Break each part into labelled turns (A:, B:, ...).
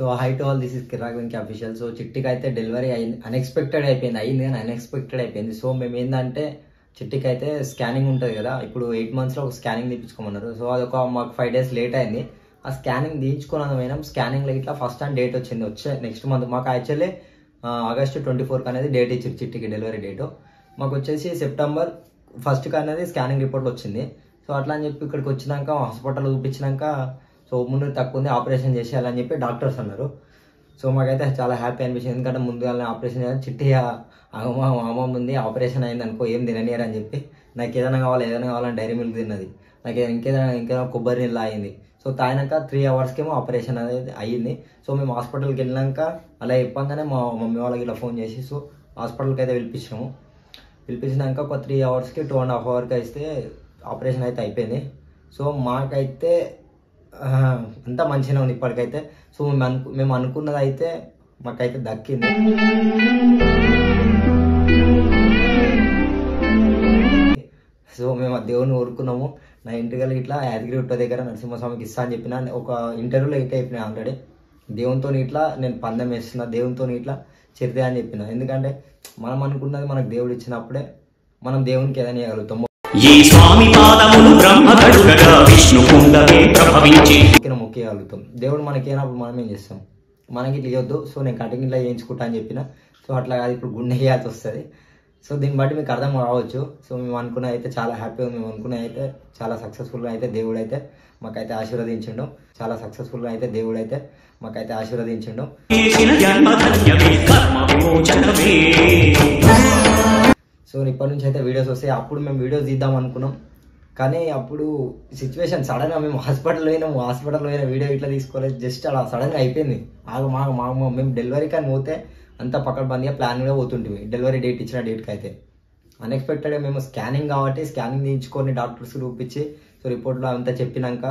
A: So hi to all, this is Kiraak Venky official. So చిట్టికి అయితే delivery అయింది, unexpected అయిపోయింది కానీ అన్ఎక్స్పెక్టెడ్ అయిపోయింది. సో మేము ఏంటంటే చిట్టికి అయితే స్కానింగ్ ఉంటుంది కదా, ఇప్పుడు 8 monthsలో ఒక స్కానింగ్ తీపించుకోమన్నారు. సో అదొక మాకు 5 days లేట్ అయింది. ఆ స్కానింగ్ తీయించుకున్నాను పోయినాం. స్కానింగ్లో ఇట్లా ఫస్ట్ అండ్ డేట్ వచ్చింది, వచ్చే నెక్స్ట్ మంత్. మాకు యాక్చువల్లీ August 24 అనేది డేట్ ఇచ్చారు చిట్టికి, డెలివరీ డేటు. మాకు వచ్చేసి September 1 అనేది స్కానింగ్ రిపోర్ట్ వచ్చింది. సో అట్లా అని చెప్పి ఇక్కడికి వచ్చినాక హాస్పిటల్ చూపించినాక సో ముందు తక్కువ ఉంది, ఆపరేషన్ చేసేయాలని చెప్పి డాక్టర్స్ అన్నారు. సో మాకైతే చాలా హ్యాపీ అనిపించింది, ఎందుకంటే ముందుగా ఆపరేషన్ చేయాలి. చిట్టి అమ్మ ఉంది, ఆపరేషన్ అయింది అనుకో ఏం తిననియరు అని చెప్పి నాకు ఏదైనా కావాలని డైరీ మిల్క్ తిన్నది. నాకు ఇంకేదైనా కొబ్బరి నీళ్ళు అయింది. సో తాగినాక 3 hours ఆపరేషన్ అనేది అయ్యింది. సో మేము హాస్పిటల్కి వెళ్ళినాక అలా చెప్పంగానే మా మమ్మీ వాళ్ళకి ఇలా ఫోన్ చేసి సో హాస్పిటల్కి అయితే పిలిపించినాక ఒక 3 hours 2.5 hours అయితే ఆపరేషన్ అయితే అయిపోయింది. సో మాకైతే అంతా మంచిగానే ఉంది ఇప్పటికైతే. సో మేము అనుకున్నది అయితే మాకైతే దక్కింది. సో మేము ఆ దేవుని కోరుకున్నాము. నా ఇంటికి ఇట్లా యాదగిరిగుట్ట దగ్గర నరసింహస్వామికి ఇస్తా అని చెప్పిన ఒక ఇంటర్వ్యూలో అయితే అయిపోయినా ఆల్రెడీ. దేవునితో ఇట్లా నేను పందెం వేస్తున్నా, దేవునితో ఇట్లా చెరితే అని చెప్పిన. ఎందుకంటే మనం అనుకున్నది మనకు దేవుడు ఇచ్చినప్పుడే మనం దేవునికి ఏదైనా ఇవ్వగలుగుతాము. మొక్కేయగలుగుతాం. దేవుడు మనకి అయినప్పుడు మనం ఏం చేస్తాం, మనకి ఇట్లా ఇవ్వద్దు. సో నేను కటింగ్ ఇట్లా చేయించుకుంటా అని చెప్పిన. సో అట్లా కాదు, ఇప్పుడు గుండె వేయాల్సి వస్తుంది. సో దీన్ని బట్టి మీకు అర్థం కావచ్చు. సో మేము అనుకున్నది అయితే చాలా హ్యాపీగా, మేము అనుకున్నది అయితే చాలా సక్సెస్ఫుల్గా అయితే దేవుడు అయితే మాకైతే ఆశీర్వదించిండు. చాలా సక్సెస్ఫుల్గా అయితే దేవుడు అయితే మాకైతే ఆశీర్వదించిండు. సో ఇప్పటి నుంచి అయితే వీడియోస్ వస్తాయి. అప్పుడు మేము వీడియోస్ తీద్దాం అనుకున్నాం, కానీ అప్పుడు సిచ్యువేషన్ సడన్గా మేము హాస్పిటల్ పోయిన వీడియో ఇట్లా తీసుకోలేదు. జస్ట్ అలా సడన్గా అయిపోయింది. మేము డెలివరీ కానీ పోతే అంతా పక్కడబందిగా ప్లాన్గా పోతుంటుంది. డెలివరీ డేట్ ఇచ్చిన డేట్కి అయితే అన్ఎక్స్పెక్టెడ్గా మేము స్కానింగ్ కాబట్టి స్కానింగ్ తీయించుకొని డాక్టర్స్ చూపించి సో రిపోర్ట్లో అంతా చెప్పినాక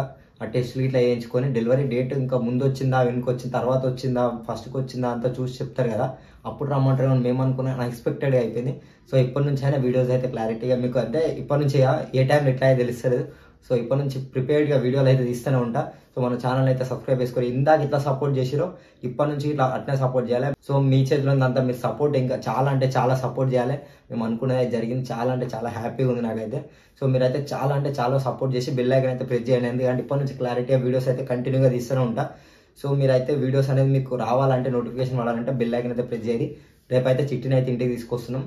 A: ఆ టెస్టులు ఇట్లా వేయించుకొని డెలివరీ డేట్ ఇంకా ముందు వచ్చిందా, వెనుక వచ్చిన తర్వాత వచ్చిందా, ఫస్ట్కి వచ్చిందా అంతా చూసి చెప్తారు కదా, అప్పుడు రమ్మంటారు అని మేము అనుకున్నాం. అన్ఎక్స్పెక్టెడ్గా అయిపోయింది. సో ఇప్పటి నుంచి అయినా వీడియోస్ అయితే క్లారిటీగా మీకు అంటే ఇప్పటి నుంచి ఏ టైంలో ఎట్లా అయితే తెలుస్తుంది. సో ఇప్పటి నుంచి ప్రిపేర్డ్గా వీడియోలు అయితే తీస్తూనే ఉంటా. సో మన ఛానల్ అయితే సబ్స్క్రైబ్ చేసుకొని ఇందాక ఇట్లా సపోర్ట్ చేసిరో ఇప్పటి నుంచి ఇట్లా అట్నే సపోర్ట్ చేయాలి. సో మీ చేతిలో అంతా మీరు సపోర్ట్ ఇంకా చాలా అంటే చాలా సపోర్ట్ చేయాలి. మేము అనుకునేది జరిగింది. చాలా అంటే చాలా హ్యాపీగా ఉంది నాకైతే. సో మీరైతే చాలా అంటే చాలా సపోర్ట్ చేసి బెల్ ఐకాన్ అయితే ప్రెస్ చేయండి. ఎందుకంటే ఇప్పటి నుంచి క్లారిటీగా వీడియోస్ అయితే కంటిన్యూగా తీస్తూనే ఉంటా. సో మీరైతే వీడియోస్ అనేది మీకు రావాలంటే, నోటిఫికేషన్ రావాలంటే బెల్ ఐకాన్ అయితే ప్రెస్ చేయండి. రేపైతే చిట్టిని అయితే ఇంటికి తీసుకొస్తున్నాం.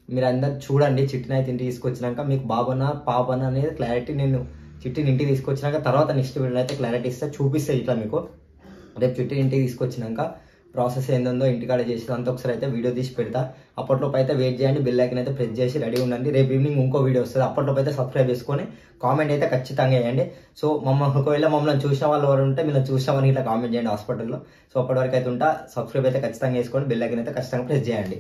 A: మీరు అందరు చూడండి. చిట్టిని అయితే ఇంటికి తీసుకొచ్చినాక మీకు బాబనా పాపనా అనేది క్లారిటీ నేను చిట్టిని ఇంటికి తీసుకొచ్చినాక తర్వాత నెక్స్ట్ వీడియోలో అయితే క్లారిటీ ఇస్తే చూపిస్తే ఇట్లా మీకు. రేపు చిట్టిని ఇంటికి తీసుకొచ్చినాక ప్రాసెస్ ఏందో ఇంటికాడ చేసేదంతా ఒకసారి అయితే వీడియో తీసి పెడతా. అప్పట్లోపు అయితే వెయిట్ చేయండి. బెల్ ఐకాన్ అయితే ప్రెస్ చేసి రెడీ ఉండండి. రేపు ఈవినింగ్ ఇంకో వీడియో వస్తుంది. అప్పట్లోపు అయితే సబ్స్క్రైబ్ చేసుకొని కామెంట్ అయితే ఖచ్చితంగా వేయండి. సో ఒకవేళ మమ్మల్ని చూసిన వాళ్ళు ఎవరు ఉంటే మీరు చూసామని ఇట్లా కామెంట్ చేయండి హాస్పిటల్లో. సో అప్పటి వరకు అయితే ఉంటా. సబ్స్క్రైబ్ అయితే ఖచ్చితంగా చేసుకోండి. బెల్ ఐకాన్ అయితే ఖచ్చితంగా ప్రెస్ చేయండి.